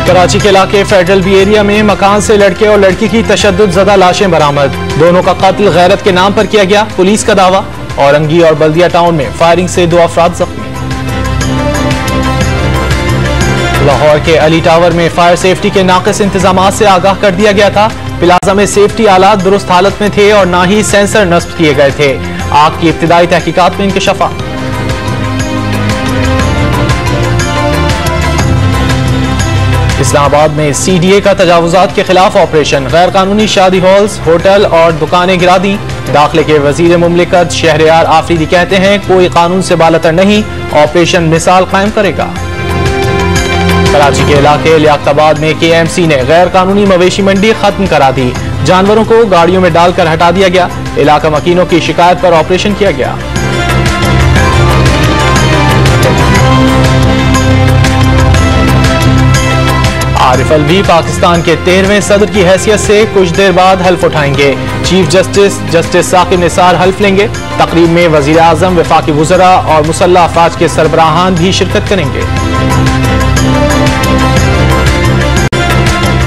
कराची के इलाके federal B area में मकान से लड़के और लड़की की तशद्दुद ज़दा लाशें बरामद। दोनों का कत्ल गैरत के नाम पर किया गया, पुलिस का दावा। औरंगी और बल्दिया टाउन में फायरिंग से 2 अफराद जख्मी। लाहौर के अली टावर में फायर सेफ्टी के नाक़िस इंतजाम से आगाह कर दिया गया था। प्लाजा में सेफ्टी आलात दुरुस्त हालत में थे और ना ही सेंसर नस्ब किए गए थे। आग की इब्तिदाई तहकीकात में इंकशाफ। इस्लामाबाद में CDA का तजावुजात के खिलाफ ऑपरेशन। गैर कानूनी शादी हॉल्स, होटल और दुकानें गिरा दी। दाखिले के वजीर मुमलिकत शहरयार आफरीदी कहते हैं कोई कानून से बालतर नहीं, ऑपरेशन मिसाल कायम करेगा। कराची के इलाके लियाकताबाद में KMC ने गैर कानूनी मवेशी मंडी खत्म करा दी। जानवरों को गाड़ियों में डालकर हटा दिया गया। इलाका मकीनों की शिकायत पर ऑपरेशन किया गया। आरिफ अलवी पाकिस्तान के 13वें सदर की हैसियत से कुछ देर बाद हल्फ उठाएंगे। चीफ जस्टिस साकिब निसार हल्फ लेंगे। तकरीब में वजीर आजम, वफाकी वुज़रा और मुसल्लह अफवाज के सरबराहान भी शिरकत करेंगे।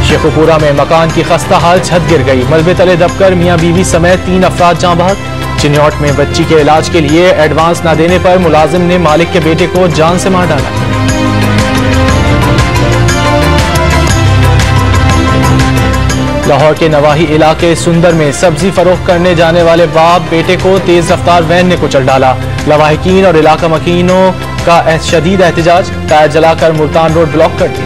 शेखुपुरा में मकान की खस्ता हाल छत गिर गई। मलबे तले दबकर मियां बीवी समेत 3 अफराद जाँ बहक। चिन्यौट में बच्ची के इलाज के लिए एडवांस न देने पर मुलाजिम ने मालिक के बेटे को जान से मार डाला। लाहौर के नवाही इलाके सुंदर में सब्जी फरोख्त करने जाने वाले बाप बेटे को तेज रफ्तार वैन ने कुचल डाला। लवाहिकीन और इलाका मकीनों का शदीद एहतजाज। टायर जलाकर मुल्तान रोड ब्लॉक कर दी।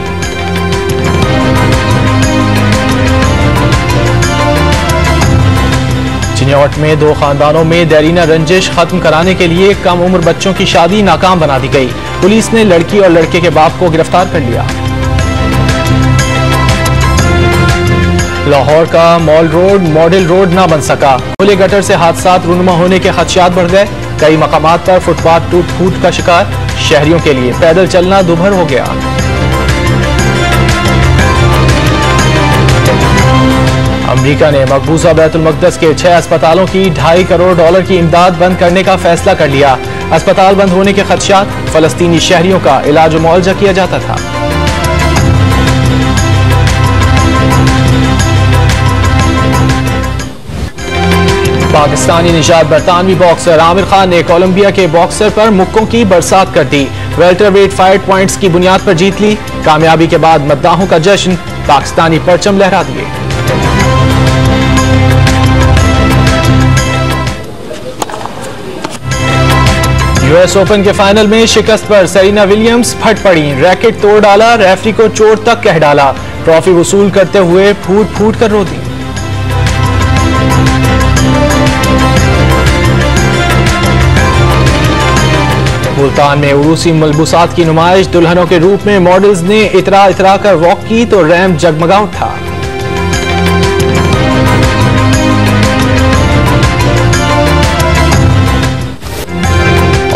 चिन्यौट में 2 खानदानों में देरीना रंजिश खत्म कराने के लिए कम उम्र बच्चों की शादी नाकाम बना दी गई। पुलिस ने लड़की और लड़के के बाप को गिरफ्तार कर लिया। लाहौर का मॉडल रोड ना बन सका। खुले गटर से हादसात रूनुमा होने के खदशात बढ़ गए। कई मकामात पर फुटपाथ टूट फूट का शिकार। शहरियों के लिए पैदल चलना दुभर हो गया। अमेरिका ने मकबूजा बैतुल मक़दस के 6 अस्पतालों की $2.5 करोड़ की इमदाद बंद करने का फैसला कर लिया। अस्पताल बंद होने के खदशात। फलस्तीनी शहरियों का इलाज मुआवजा किया जाता था। पाकिस्तानी निशाद बरतानवी बॉक्सर आमिर खान ने कोलंबिया के बॉक्सर पर मुक्कों की बरसात कर दी। वेल्टरवेट फाइट पॉइंट्स की बुनियाद पर जीत ली। कामयाबी के बाद मद्दाहों का जश्न। पाकिस्तानी परचम लहरा दिए। US ओपन के फाइनल में शिकस्त पर सेरेना विलियम्स फट पड़ी। रैकेट तोड़ डाला, रेफरी को चोट तक कह डाला। ट्रॉफी वसूल करते हुए फूट फूट कर रो दी। मुल्तान में उरूसी मलबूसात की नुमाइश। दुल्हनों के रूप में मॉडल्स ने इतरा इतरा कर वॉक की तो रैंप जगमगा उठा।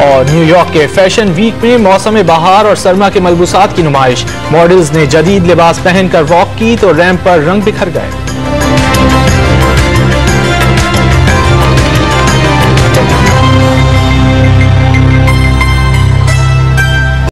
और न्यूयॉर्क के फैशन वीक में मौसम बहार और सरमा के मलबूसात की नुमाइश। मॉडल्स ने जदीद लिबास पहनकर वॉक की तो रैंप पर रंग बिखर गए।